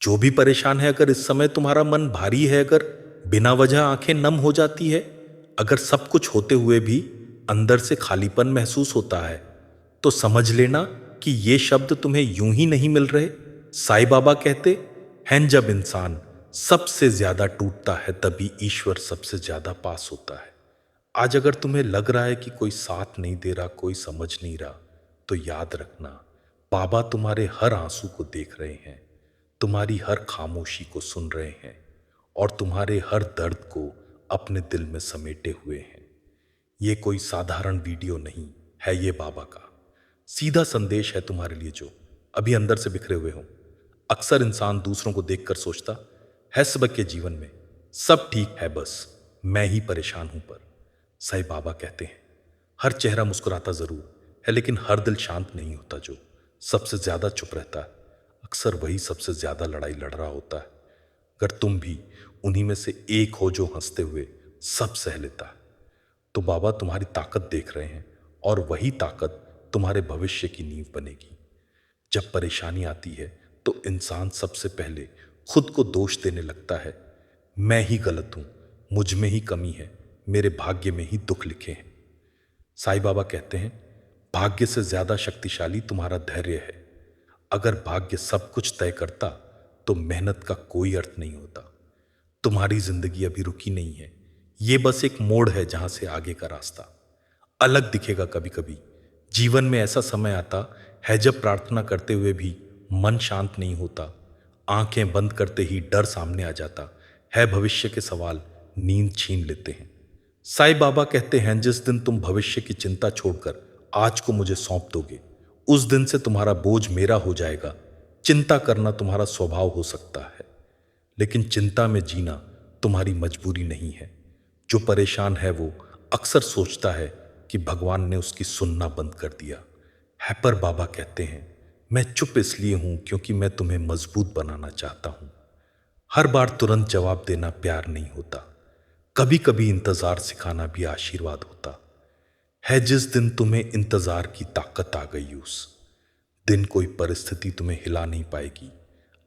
जो भी परेशान है, अगर इस समय तुम्हारा मन भारी है, अगर बिना वजह आंखें नम हो जाती है, अगर सब कुछ होते हुए भी अंदर से खालीपन महसूस होता है, तो समझ लेना कि ये शब्द तुम्हें यूं ही नहीं मिल रहे। साईं बाबा कहते हैं, जब इंसान सबसे ज्यादा टूटता है तभी ईश्वर सबसे ज्यादा पास होता है। आज अगर तुम्हें लग रहा है कि कोई साथ नहीं दे रहा, कोई समझ नहीं रहा, तो याद रखना, बाबा तुम्हारे हर आंसू को देख रहे हैं, तुम्हारी हर खामोशी को सुन रहे हैं और तुम्हारे हर दर्द को अपने दिल में समेटे हुए हैं। ये कोई साधारण वीडियो नहीं है, ये बाबा का सीधा संदेश है तुम्हारे लिए जो अभी अंदर से बिखरे हुए हो। अक्सर इंसान दूसरों को देखकर सोचता है सबके जीवन में सब ठीक है, बस मैं ही परेशान हूं। पर साईं बाबा कहते हैं, हर चेहरा मुस्कुराता जरूर है, लेकिन हर दिल शांत नहीं होता। जो सबसे ज्यादा चुप रहता है, अक्सर वही सबसे ज्यादा लड़ाई लड़ रहा होता है। अगर तुम भी उन्हीं में से एक हो जो हंसते हुए सब सह लेता है, तो बाबा तुम्हारी ताकत देख रहे हैं और वही ताकत तुम्हारे भविष्य की नींव बनेगी। जब परेशानी आती है तो इंसान सबसे पहले खुद को दोष देने लगता है, मैं ही गलत हूं, मुझ में ही कमी है, मेरे भाग्य में ही दुख लिखे हैं। साईं बाबा कहते हैं, भाग्य से ज्यादा शक्तिशाली तुम्हारा धैर्य है। अगर भाग्य सब कुछ तय करता तो मेहनत का कोई अर्थ नहीं होता। तुम्हारी जिंदगी अभी रुकी नहीं है, ये बस एक मोड़ है जहां से आगे का रास्ता अलग दिखेगा। कभी कभी जीवन में ऐसा समय आता है जब प्रार्थना करते हुए भी मन शांत नहीं होता, आंखें बंद करते ही डर सामने आ जाता है, भविष्य के सवाल नींद छीन लेते हैं। साईं बाबा कहते हैं, जिस दिन तुम भविष्य की चिंता छोड़कर आज को मुझे सौंप दोगे, उस दिन से तुम्हारा बोझ मेरा हो जाएगा। चिंता करना तुम्हारा स्वभाव हो सकता है, लेकिन चिंता में जीना तुम्हारी मजबूरी नहीं है। जो परेशान है वो अक्सर सोचता है कि भगवान ने उसकी सुनना बंद कर दिया है, पर बाबा कहते हैं, मैं चुप इसलिए हूं क्योंकि मैं तुम्हें मजबूत बनाना चाहता हूं। हर बार तुरंत जवाब देना प्यार नहीं होता, कभी कभी इंतजार सिखाना भी आशीर्वाद होता है। जिस दिन तुम्हें इंतजार की ताकत आ गई, उस दिन कोई परिस्थिति तुम्हें हिला नहीं पाएगी।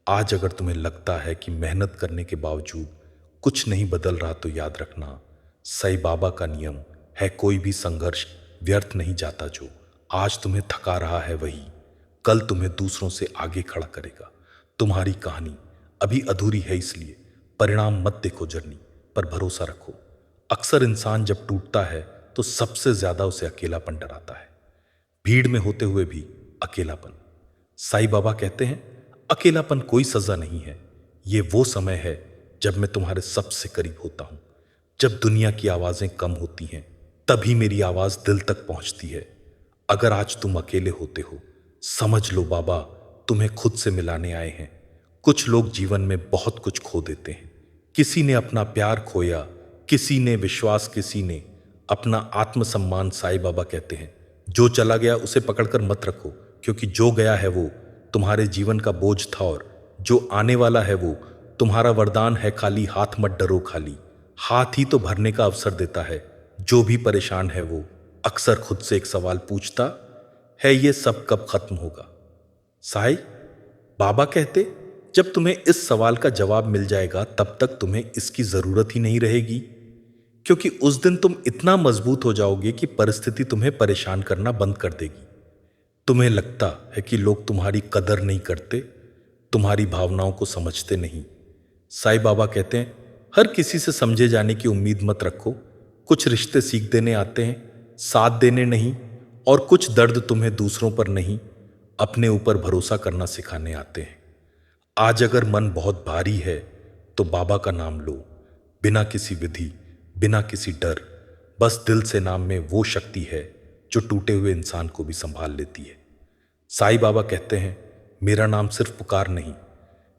आज अगर तुम्हें लगता है कि मेहनत करने के बावजूद कुछ नहीं बदल रहा, तो याद रखना, साईं बाबा का नियम है, कोई भी संघर्ष व्यर्थ नहीं जाता। जो आज तुम्हें थका रहा है वही कल तुम्हें दूसरों से आगे खड़ा करेगा। तुम्हारी कहानी अभी अधूरी है, इसलिए परिणाम मत देखो जर्नी पर भरोसा रखो। अक्सर इंसान जब टूटता है तो सबसे ज्यादा उसे अकेलापन डराता है, भीड़ में होते हुए भी अकेलापन। साईं बाबा कहते हैं, अकेलापन कोई सजा नहीं है, ये वो समय है जब मैं तुम्हारे सबसे करीब होता हूं। जब दुनिया की आवाजें कम होती हैं, तभी मेरी आवाज दिल तक पहुंचती है। अगर आज तुम अकेले होते हो, समझ लो बाबा तुम्हें खुद से मिलाने आए हैं। कुछ लोग जीवन में बहुत कुछ खो देते हैं, किसी ने अपना प्यार खोया, किसी ने विश्वास, किसी ने अपना आत्मसम्मान। साईं बाबा कहते हैं, जो चला गया उसे पकड़कर मत रखो, क्योंकि जो गया है वो तुम्हारे जीवन का बोझ था और जो आने वाला है वो तुम्हारा वरदान है। खाली हाथ मत डरो, खाली हाथ ही तो भरने का अवसर देता है। जो भी परेशान है वो अक्सर खुद से एक सवाल पूछता है, ये सब कब खत्म होगा। साईं बाबा कहते, जब तुम्हें इस सवाल का जवाब मिल जाएगा तब तक तुम्हें इसकी जरूरत ही नहीं रहेगी, क्योंकि उस दिन तुम इतना मजबूत हो जाओगे कि परिस्थिति तुम्हें परेशान करना बंद कर देगी। तुम्हें लगता है कि लोग तुम्हारी कदर नहीं करते, तुम्हारी भावनाओं को समझते नहीं। साईं बाबा कहते हैं, हर किसी से समझे जाने की उम्मीद मत रखो। कुछ रिश्ते सीख देने आते हैं, साथ देने नहीं, और कुछ दर्द तुम्हें दूसरों पर नहीं, अपने ऊपर भरोसा करना सिखाने आते हैं। आज अगर मन बहुत भारी है तो बाबा का नाम लो, बिना किसी विधि, बिना किसी डर। बस दिल से नाम में वो शक्ति है जो टूटे हुए इंसान को भी संभाल लेती है। साईं बाबा कहते हैं, मेरा नाम सिर्फ पुकार नहीं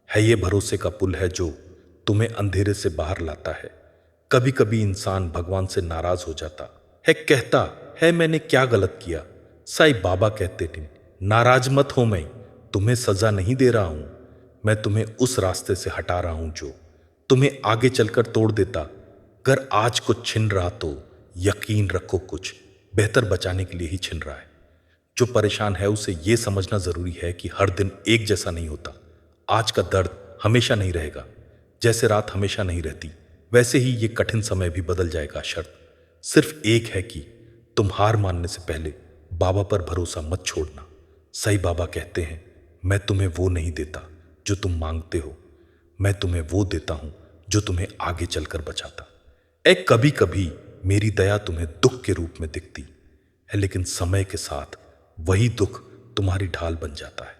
है, ये भरोसे का पुल है जो तुम्हें अंधेरे से बाहर लाता है। कभी कभी इंसान भगवान से नाराज हो जाता है, कहता है मैंने क्या गलत किया। साईं बाबा कहते थे, नाराज मत हो, मैं तुम्हें सजा नहीं दे रहा हूं, मैं तुम्हें उस रास्ते से हटा रहा हूं जो तुम्हें आगे चलकर तोड़ देता। अगर आज कुछ छिन रहा तो यकीन रखो कुछ बेहतर बचाने के लिए ही छिन रहा है। जो परेशान है उसे यह समझना जरूरी है कि हर दिन एक जैसा नहीं होता। आज का दर्द हमेशा नहीं रहेगा। जैसे रात हमेशा नहीं रहती, वैसे ही ये कठिन समय भी बदल जाएगा। शर्त सिर्फ एक है कि तुम हार मानने से पहले बाबा पर भरोसा मत छोड़ना। साईं बाबा कहते हैं, मैं तुम्हें वो नहीं देता जो तुम मांगते हो, मैं तुम्हें वो देता हूं जो तुम्हें आगे चलकर बचाता। कभी कभी मेरी दया तुम्हें दुख के रूप में दिखती है, लेकिन समय के साथ वही दुख तुम्हारी ढाल बन जाता है।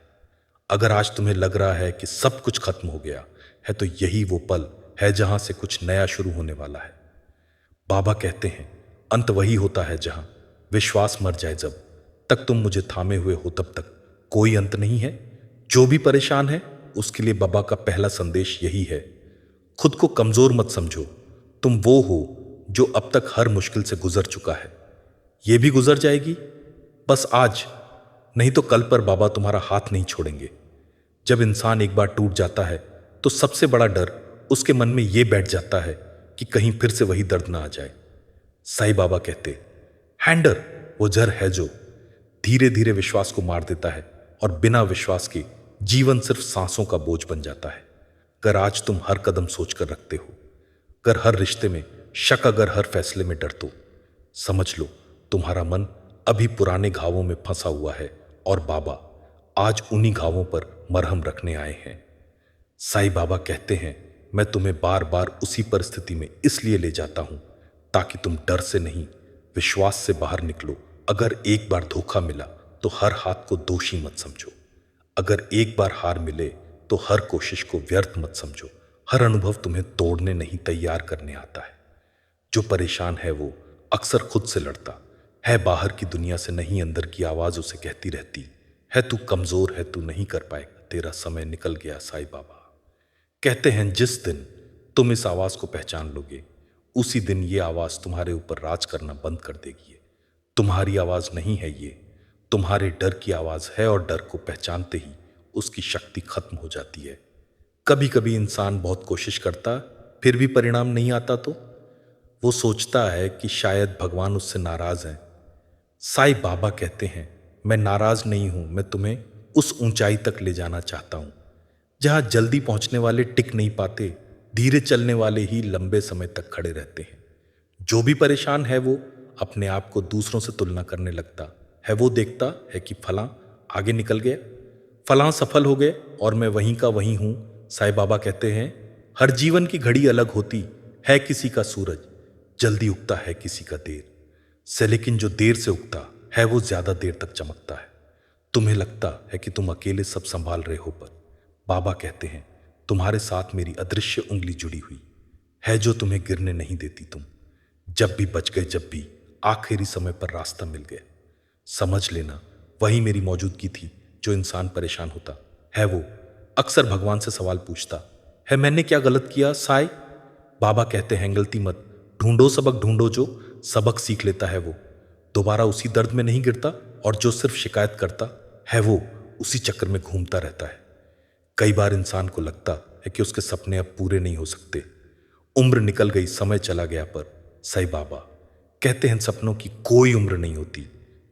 अगर आज तुम्हें लग रहा है कि सब कुछ खत्म हो गया है, तो यही वो पल है जहां से कुछ नया शुरू होने वाला है। बाबा कहते हैं, अंत वही होता है जहां विश्वास मर जाए। जब तक तुम मुझे थामे हुए हो तब तक कोई अंत नहीं है। जो भी परेशान है उसके लिए बाबा का पहला संदेश यही है, खुद को कमजोर मत समझो। तुम वो हो जो अब तक हर मुश्किल से गुजर चुका है। ये भी गुजर जाएगी, बस आज नहीं तो कल पर बाबा तुम्हारा हाथ नहीं छोड़ेंगे। जब इंसान एक बार टूट जाता है तो सबसे बड़ा डर उसके मन में यह बैठ जाता है कि कहीं फिर से वही दर्द ना आ जाए। साईं बाबा कहते, हैंडर वो जहर है जो धीरे धीरे विश्वास को मार देता है, और बिना विश्वास के जीवन सिर्फ सांसों का बोझ बन जाता है। अगर आज तुम हर कदम सोचकर रखते हो, अगर हर रिश्ते में शक, अगर हर फैसले में डर, तो समझ लो तुम्हारा मन अभी पुराने घावों में फंसा हुआ है, और बाबा आज उन्हीं घावों पर मरहम रखने आए हैं। साईं बाबा कहते हैं, मैं तुम्हें बार बार उसी परिस्थिति में इसलिए ले जाता हूं ताकि तुम डर से नहीं, विश्वास से बाहर निकलो। अगर एक बार धोखा मिला तो हर हाथ को दोषी मत समझो। अगर एक बार हार मिले तो हर कोशिश को व्यर्थ मत समझो। हर अनुभव तुम्हें तोड़ने नहीं, तैयार करने आता है। जो परेशान है वो अक्सर खुद से लड़ता है, बाहर की दुनिया से नहीं। अंदर की आवाज उसे कहती रहती है, तू कमजोर है, तू नहीं कर पाएगा, तेरा समय निकल गया। साईं बाबा कहते हैं, जिस दिन तुम इस आवाज को पहचान लोगे, उसी दिन ये आवाज तुम्हारे ऊपर राज करना बंद कर देगी। ये तुम्हारी आवाज नहीं है, ये तुम्हारे डर की आवाज है, और डर को पहचानते ही उसकी शक्ति खत्म हो जाती है। कभी कभी इंसान बहुत कोशिश करता, फिर भी परिणाम नहीं आता, तो वो सोचता है कि शायद भगवान उससे नाराज हैं। साईं बाबा कहते हैं, मैं नाराज नहीं हूं, मैं तुम्हें उस ऊंचाई तक ले जाना चाहता हूं जहां जल्दी पहुंचने वाले टिक नहीं पाते, धीरे चलने वाले ही लंबे समय तक खड़े रहते हैं। जो भी परेशान है वो अपने आप को दूसरों से तुलना करने लगता है। वो देखता है कि फलां आगे निकल गया, फलां सफल हो गए, और मैं वहीं का वहीं हूं। साईं बाबा कहते हैं, हर जीवन की घड़ी अलग होती है, किसी का सूरज जल्दी उगता है, किसी का देर से, लेकिन जो देर से उगता है वो ज्यादा देर तक चमकता है। तुम्हें लगता है कि तुम अकेले सब संभाल रहे हो, पर बाबा कहते हैं, तुम्हारे साथ मेरी अदृश्य उंगली जुड़ी हुई है जो तुम्हें गिरने नहीं देती। तुम जब भी बच गए, जब भी आखिरी समय पर रास्ता मिल गया, समझ लेना वही मेरी मौजूदगी थी। जो इंसान परेशान होता है वो अक्सर भगवान से सवाल पूछता है, मैंने क्या गलत किया। साईं बाबा कहते हैं, गलती मत ढूंढो, सबक ढूंढो। जो सबक सीख लेता है वो दोबारा उसी दर्द में नहीं गिरता, और जो सिर्फ शिकायत करता है वो उसी चक्कर में घूमता रहता है। कई बार इंसान को लगता है कि उसके सपने अब पूरे नहीं हो सकते, उम्र निकल गई, समय चला गया, पर साईं बाबा कहते हैं, सपनों की कोई उम्र नहीं होती।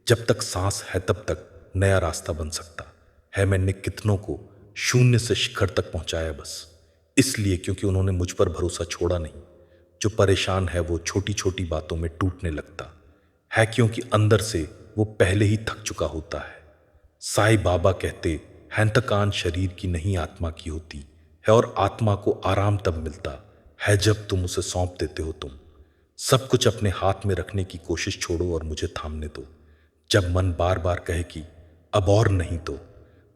जब तक सांस है तब तक नया रास्ता बन सकता है। मैंने कितनों को शून्य से शिखर तक पहुंचाया, बस इसलिए क्योंकि उन्होंने मुझ पर भरोसा छोड़ा नहीं। जो परेशान है वो छोटी छोटी बातों में टूटने लगता है, क्योंकि अंदर से वो पहले ही थक चुका होता है। साईं बाबा कहते हैं, थकान शरीर की नहीं, आत्मा की होती है, और आत्मा को आराम तब मिलता है जब तुम उसे सौंप देते हो। तुम सब कुछ अपने हाथ में रखने की कोशिश छोड़ो और मुझे थामने दो। जब मन बार बार कहे कि अब और नहीं, तो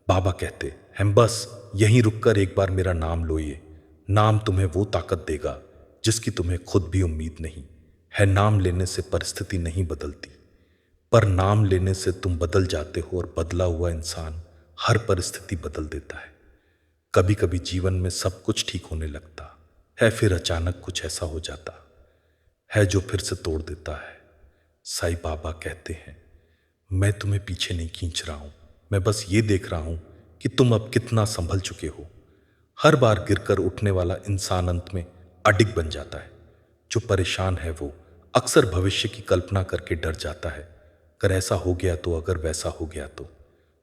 बाबा कहते हैं, बस यहीं रुककर एक बार मेरा नाम लो। ये नाम तुम्हें वो ताकत देगा जिसकी तुम्हें खुद भी उम्मीद नहीं है। नाम लेने से परिस्थिति नहीं बदलती, पर नाम लेने से तुम बदल जाते हो, और बदला हुआ इंसान हर परिस्थिति बदल देता है। कभी कभी जीवन में सब कुछ ठीक होने लगता है, फिर अचानक कुछ ऐसा हो जाता है जो फिर से तोड़ देता है। साईं बाबा कहते हैं, मैं तुम्हें पीछे नहीं खींच रहा हूं, मैं बस ये देख रहा हूं कि तुम अब कितना संभल चुके हो। हर बार गिरकर उठने वाला इंसान अंत में अडिग बन जाता है। जो परेशान है वो अक्सर भविष्य की कल्पना करके डर जाता है, अगर ऐसा हो गया तो, अगर वैसा हो गया तो।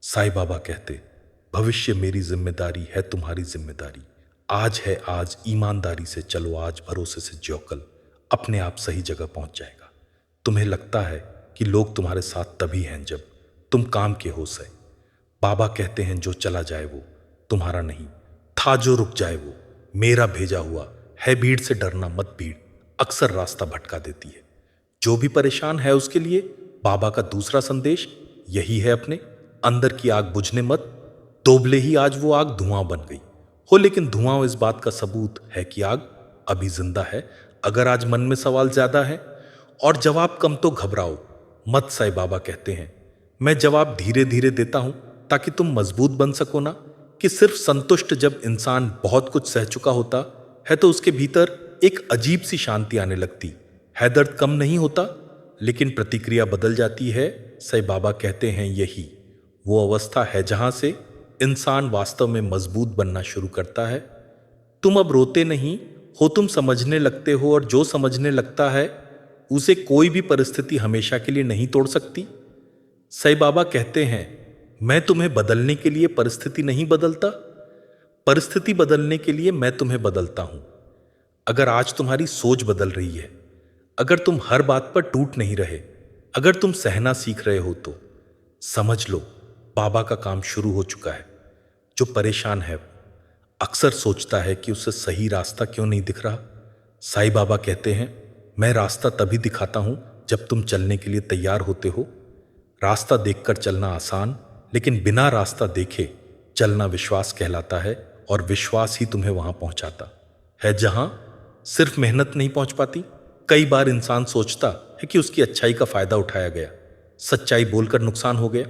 साईं बाबा कहते, भविष्य मेरी जिम्मेदारी है, तुम्हारी जिम्मेदारी आज है आज, ईमानदारी से चलो आज, भरोसे से जियो कल, अपने आप सही जगह पहुंच जाएगा। तुम्हें लगता है कि लोग तुम्हारे साथ तभी हैं जब तुम काम के होश है। बाबा कहते हैं जो चला जाए वो तुम्हारा नहीं था, जो रुक जाए वो मेरा भेजा हुआ है। भीड़ से डरना मत, भीड़ अक्सर रास्ता भटका देती है। जो भी परेशान है उसके लिए बाबा का दूसरा संदेश यही है, अपने अंदर की आग बुझने मत, दोबले ही आज वो आग धुआं बन गई हो, लेकिन धुआं इस बात का सबूत है कि आग अभी जिंदा है। अगर आज मन में सवाल ज्यादा है और जवाब कम तो घबराओ मत, साईं बाबा कहते हैं मैं जवाब धीरे धीरे देता हूं ताकि तुम मजबूत बन सको ना। कि सिर्फ संतुष्ट जब इंसान बहुत कुछ सह चुका होता है तो उसके भीतर एक अजीब सी शांति आने लगती है। दर्द कम नहीं होता लेकिन प्रतिक्रिया बदल जाती है। साईं बाबा कहते हैं यही वो अवस्था है जहां से इंसान वास्तव में मजबूत बनना शुरू करता है। तुम अब रोते नहीं हो, तुम समझने लगते हो, और जो समझने लगता है उसे कोई भी परिस्थिति हमेशा के लिए नहीं तोड़ सकती। साईं बाबा कहते हैं मैं तुम्हें बदलने के लिए परिस्थिति नहीं बदलता, परिस्थिति बदलने के लिए मैं तुम्हें बदलता हूं। अगर आज तुम्हारी सोच बदल रही है, अगर तुम हर बात पर टूट नहीं रहे, अगर तुम सहना सीख रहे हो तो समझ लो बाबा का काम शुरू हो चुका है। जो परेशान है अक्सर सोचता है कि उसे सही रास्ता क्यों नहीं दिख रहा। साईं बाबा कहते हैं मैं रास्ता तभी दिखाता हूं जब तुम चलने के लिए तैयार होते हो। रास्ता देखकर चलना आसान, लेकिन बिना रास्ता देखे चलना विश्वास कहलाता है, और विश्वास ही तुम्हें वहां पहुंचाता है जहां सिर्फ मेहनत नहीं पहुंच पाती। कई बार इंसान सोचता है कि उसकी अच्छाई का फायदा उठाया गया, सच्चाई बोलकर नुकसान हो गया,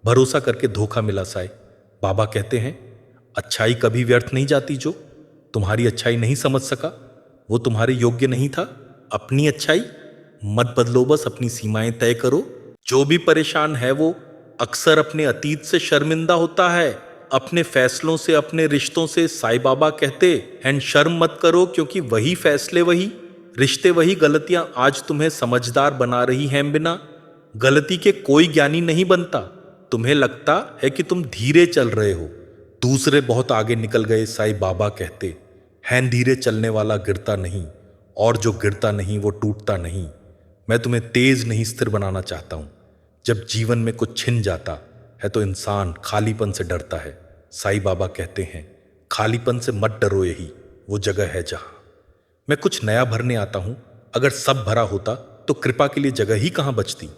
भरोसा करके धोखा मिला। साईं बाबा कहते हैं अच्छाई कभी व्यर्थ नहीं जाती। जो तुम्हारी अच्छाई नहीं समझ सका वो तुम्हारे योग्य नहीं था। अपनी अच्छाई मत बदलो, बस अपनी सीमाएं तय करो। जो भी परेशान है वो अक्सर अपने अतीत से शर्मिंदा होता है, अपने फैसलों से, अपने रिश्तों से। साईं बाबा कहते हैं शर्म मत करो, क्योंकि वही फैसले, वही रिश्ते, वही गलतियां आज तुम्हें समझदार बना रही हैं। बिना गलती के कोई ज्ञानी नहीं बनता। तुम्हें लगता है कि तुम धीरे चल रहे हो, दूसरे बहुत आगे निकल गए। साईं बाबा कहते हैं धीरे चलने वाला गिरता नहीं, और जो गिरता नहीं वो टूटता नहीं। मैं तुम्हें तेज नहीं स्थिर बनाना चाहता हूं। जब जीवन में कुछ छिन जाता है तो इंसान खालीपन से डरता है। साईं बाबा कहते हैं खालीपन से मत डरो, यही वो जगह है जहां मैं कुछ नया भरने आता हूं। अगर सब भरा होता तो कृपा के लिए जगह ही कहां बचती।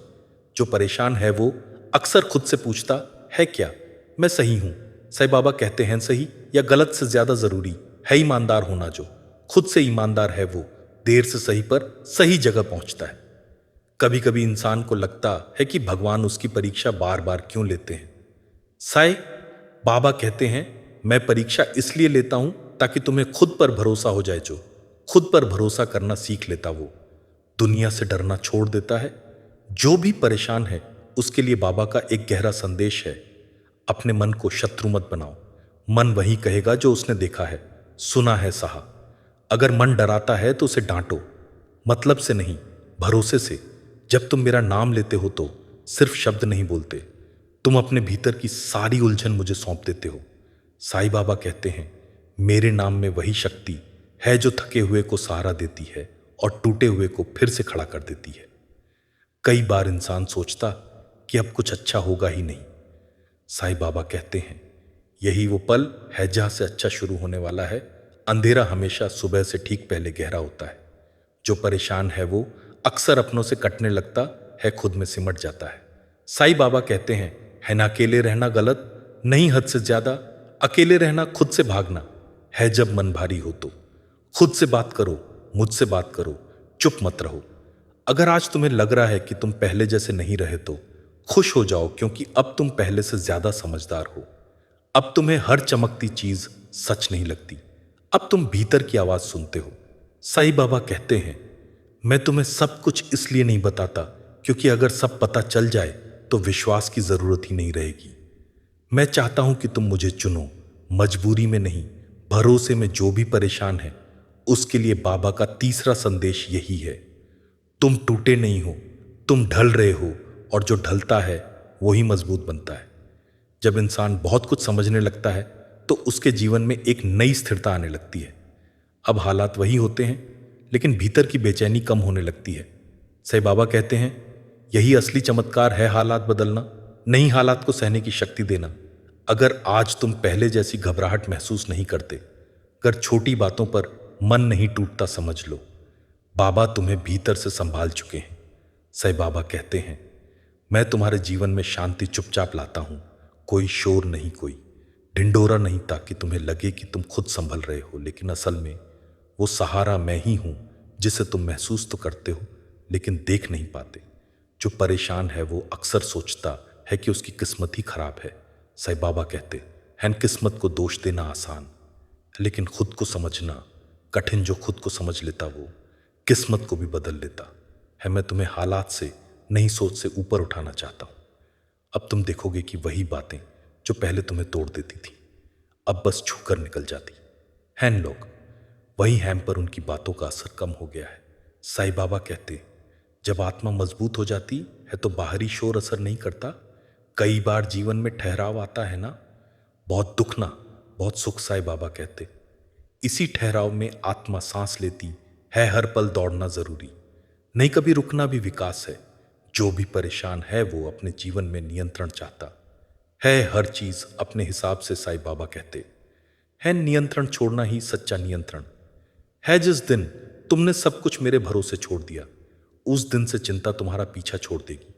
जो परेशान है वो अक्सर खुद से पूछता है क्या मैं सही हूं। साईं बाबा कहते हैं सही या गलत से ज्यादा जरूरी है ईमानदार होना। जो खुद से ईमानदार है वो देर से सही पर सही जगह पहुंचता है। कभी कभी इंसान को लगता है कि भगवान उसकी परीक्षा बार बार क्यों लेते हैं। साईं बाबा कहते हैं मैं परीक्षा इसलिए लेता हूं ताकि तुम्हें खुद पर भरोसा हो जाए। जो खुद पर भरोसा करना सीख लेता वो दुनिया से डरना छोड़ देता है। जो भी परेशान है उसके लिए बाबा का एक गहरा संदेश है, अपने मन को शत्रु मत बनाओ। मन वही कहेगा जो उसने देखा है, सुना है, सहा। अगर मन डराता है तो उसे डांटो, मतलब से नहीं, भरोसे से। जब तुम मेरा नाम लेते हो तो सिर्फ शब्द नहीं बोलते, तुम अपने भीतर की सारी उलझन मुझे सौंप देते हो। साईं बाबा कहते हैं मेरे नाम में वही शक्ति है जो थके हुए को सहारा देती है और टूटे हुए को फिर से खड़ा कर देती है। कई बार इंसान सोचता कि अब कुछ अच्छा होगा ही नहीं। साईं बाबा कहते हैं यही वो पल है जहां से अच्छा शुरू होने वाला है। अंधेरा हमेशा सुबह से ठीक पहले गहरा होता है। जो परेशान है वो अक्सर अपनों से कटने लगता है, खुद में सिमट जाता है। साईं बाबा कहते हैं है ना अकेले रहना गलत, नहीं हद से ज्यादा। अकेले रहना खुद से भागना है। जब मन भारी हो तो खुद से बात करो, मुझसे बात करो, चुप मत रहो। अगर आज तुम्हें लग रहा है कि तुम पहले जैसे नहीं रहे तो खुश हो जाओ, क्योंकि अब तुम पहले से ज्यादा समझदार हो। अब तुम्हें हर चमकती चीज सच नहीं लगती, अब तुम भीतर की आवाज सुनते हो। साईं बाबा कहते हैं मैं तुम्हें सब कुछ इसलिए नहीं बताता क्योंकि अगर सब पता चल जाए तो विश्वास की जरूरत ही नहीं रहेगी। मैं चाहता हूं कि तुम मुझे चुनो, मजबूरी में नहीं, भरोसे में। जो भी परेशान है उसके लिए बाबा का तीसरा संदेश यही है, तुम टूटे नहीं हो, तुम ढल रहे हो, और जो ढलता है वही मजबूत बनता है। जब इंसान बहुत कुछ समझने लगता है तो उसके जीवन में एक नई स्थिरता आने लगती है। अब हालात वही होते हैं, लेकिन भीतर की बेचैनी कम होने लगती है। साईं बाबा कहते हैं, यही असली चमत्कार है, हालात बदलना, नई हालात को सहने की शक्ति देना। अगर आज तुम पहले जैसी घबराहट महसूस नहीं करते, अगर छोटी बातों पर मन नहीं टूटता, समझ लो बाबा तुम्हें भीतर से संभाल चुके हैं। साईं बाबा कहते हैं, मैं तुम्हारे जीवन में शांति चुपचाप लाता हूं, कोई शोर नहीं, कोई ढिंढोरा नहीं, ताकि तुम्हें लगे कि तुम खुद संभल रहे हो, लेकिन असल में वो सहारा मैं ही हूं, जिसे तुम महसूस तो करते हो लेकिन देख नहीं पाते। जो परेशान है वो अक्सर सोचता है कि उसकी किस्मत ही खराब है। साईं बाबा कहते हैं, किस्मत को दोष देना आसान, लेकिन खुद को समझना कठिन। जो खुद को समझ लेता वो किस्मत को भी बदल लेता है। मैं तुम्हें हालात से, नई सोच से ऊपर उठाना चाहता हूं। अब तुम देखोगे कि वही बातें जो पहले तुम्हें तोड़ देती थी, अब बस छूकर निकल जाती हैं। लोग वही हैम पर उनकी बातों का असर कम हो गया है। साईं बाबा कहते, जब आत्मा मजबूत हो जाती है तो बाहरी शोर असर नहीं करता। कई बार जीवन में ठहराव आता है ना, बहुत दुख ना बहुत सुख। साईं बाबा कहते, इसी ठहराव में आत्मा सांस लेती है। हर पल दौड़ना जरूरी नहीं, कभी रुकना भी विकास है। जो भी परेशान है वो अपने जीवन में नियंत्रण चाहता है, हर चीज अपने हिसाब से। साईं बाबा कहते हैं, नियंत्रण छोड़ना ही सच्चा नियंत्रण है। जिस दिन तुमने सब कुछ मेरे भरोसे छोड़ दिया, उस दिन से चिंता तुम्हारा पीछा छोड़ देगी।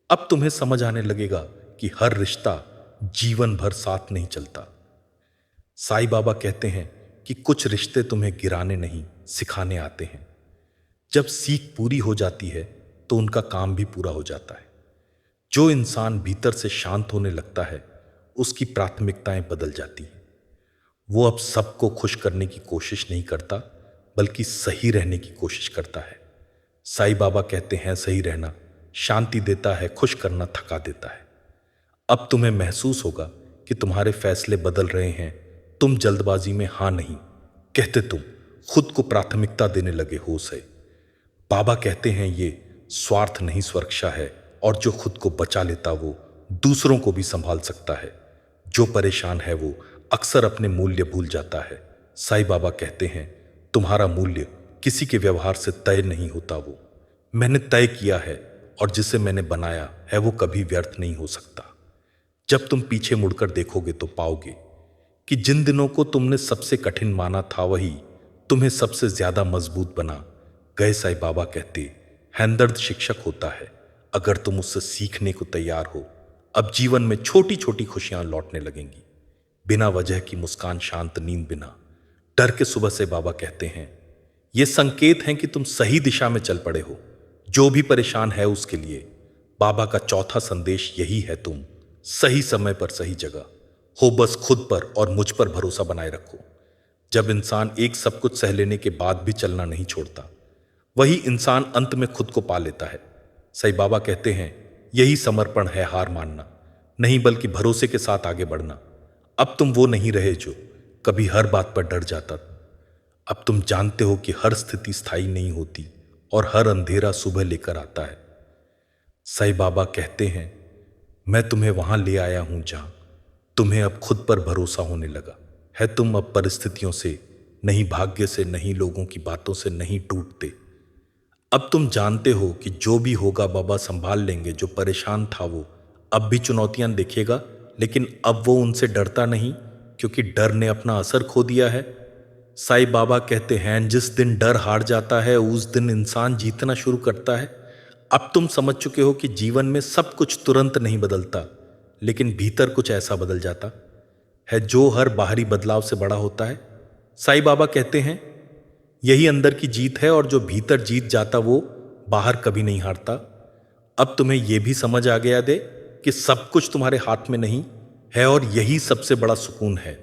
अब तुम्हें समझ आने लगेगा कि हर रिश्ता जीवन भर साथ नहीं चलता। साईं बाबा कहते हैं कि कुछ रिश्ते तुम्हें गिराने नहीं, सिखाने आते हैं। जब सीख पूरी हो जाती है तो उनका काम भी पूरा हो जाता है। जो इंसान भीतर से शांत होने लगता है, उसकी प्राथमिकताएं बदल जाती हैं। वो अब सबको खुश करने की कोशिश नहीं करता, बल्कि सही रहने की कोशिश करता है। साईं बाबा कहते हैं, सही रहना शांति देता है, खुश करना थका देता है। अब तुम्हें महसूस होगा कि तुम्हारे फैसले बदल रहे हैं। तुम जल्दबाजी में हां नहीं कहते, तुम खुद को प्राथमिकता देने लगे हो। से बाबा कहते हैं, ये स्वार्थ नहीं सुरक्षा है, और जो खुद को बचा लेता वो दूसरों को भी संभाल सकता है। जो परेशान है वो अक्सर अपने मूल्य भूल जाता है। साईं बाबा कहते हैं, तुम्हारा मूल्य किसी के व्यवहार से तय नहीं होता, वो मैंने तय किया है, और जिसे मैंने बनाया है वो कभी व्यर्थ नहीं हो सकता। जब तुम पीछे मुड़कर देखोगे तो पाओगे कि जिन दिनों को तुमने सबसे कठिन माना था, वही तुम्हें सबसे ज्यादा मजबूत बना गए। साईं बाबा कहते, हमदर्द शिक्षक होता है, अगर तुम उससे सीखने को तैयार हो। अब जीवन में छोटी छोटी खुशियां लौटने लगेंगी, बिना वजह की मुस्कान, शांत नींद, बिना डर के सुबह। से बाबा कहते हैं, ये संकेत हैं कि तुम सही दिशा में चल पड़े हो। जो भी परेशान है उसके लिए बाबा का चौथा संदेश यही है, तुम सही समय पर सही जगह हो। बस खुद पर और मुझ पर भरोसा बनाए रखो। जब इंसान एक सब कुछ सह लेने के बाद भी चलना नहीं छोड़ता, वही इंसान अंत में खुद को पा लेता है। साईं बाबा कहते हैं, यही समर्पण है, हार मानना नहीं बल्कि भरोसे के साथ आगे बढ़ना। अब तुम वो नहीं रहे जो कभी हर बात पर डर जाता। अब तुम जानते हो कि हर स्थिति स्थायी नहीं होती और हर अंधेरा सुबह लेकर आता है। साईं बाबा कहते हैं, मैं तुम्हें वहां ले आया हूं जहां तुम्हें अब खुद पर भरोसा होने लगा है। तुम अब परिस्थितियों से नहीं, भाग्य से नहीं, लोगों की बातों से नहीं टूटते। अब तुम जानते हो कि जो भी होगा बाबा संभाल लेंगे। जो परेशान था वो अब भी चुनौतियां देखेगा, लेकिन अब वो उनसे डरता नहीं, क्योंकि डर ने अपना असर खो दिया है। साईं बाबा कहते हैं, जिस दिन डर हार जाता है उस दिन इंसान जीतना शुरू करता है। अब तुम समझ चुके हो कि जीवन में सब कुछ तुरंत नहीं बदलता, लेकिन भीतर कुछ ऐसा बदल जाता है जो हर बाहरी बदलाव से बड़ा होता है। साईं बाबा कहते हैं, यही अंदर की जीत है, और जो भीतर जीत जाता वो बाहर कभी नहीं हारता। अब तुम्हें यह भी समझ आ गया दे कि सब कुछ तुम्हारे हाथ में नहीं है, और यही सबसे बड़ा सुकून है।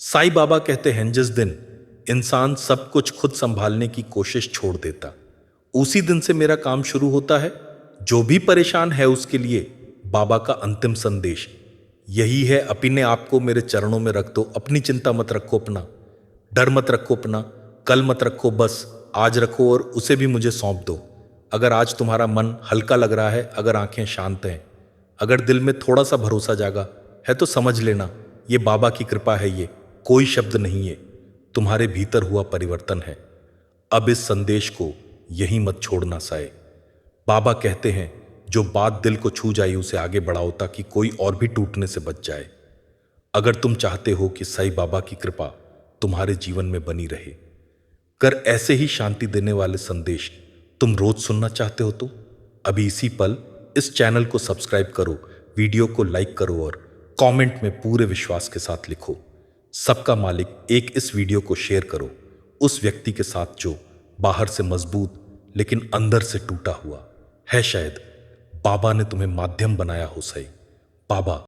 साईं बाबा कहते हैं, जिस दिन इंसान सब कुछ खुद संभालने की कोशिश छोड़ देता, उसी दिन से मेरा काम शुरू होता है। जो भी परेशान है उसके लिए बाबा का अंतिम संदेश यही है, अपने आप को मेरे चरणों में रख दो। अपनी चिंता मत रखो, अपना डर मत रखो, अपना कल मत रखो, बस आज रखो और उसे भी मुझे सौंप दो। अगर आज तुम्हारा मन हल्का लग रहा है, अगर आंखें शांत हैं, अगर दिल में थोड़ा सा भरोसा जागा है, तो समझ लेना ये बाबा की कृपा है, ये कोई शब्द नहीं है, तुम्हारे भीतर हुआ परिवर्तन है। अब इस संदेश को यहीं मत छोड़ना साए। बाबा कहते हैं जो बात दिल को छू जाए उसे आगे बढ़ाओ ताकि कोई और भी टूटने से बच जाए। अगर तुम चाहते हो कि साईं बाबा की कृपा तुम्हारे जीवन में बनी रहे, कर ऐसे ही शांति देने वाले संदेश तुम रोज सुनना चाहते हो तो अभी इसी पल इस चैनल को सब्सक्राइब करो, वीडियो को लाइक करो और कमेंट में पूरे विश्वास के साथ लिखो, सबका मालिक एक। इस वीडियो को शेयर करो उस व्यक्ति के साथ जो बाहर से मजबूत लेकिन अंदर से टूटा हुआ है। शायद बाबा ने तुम्हें माध्यम बनाया हो साईं। बाबा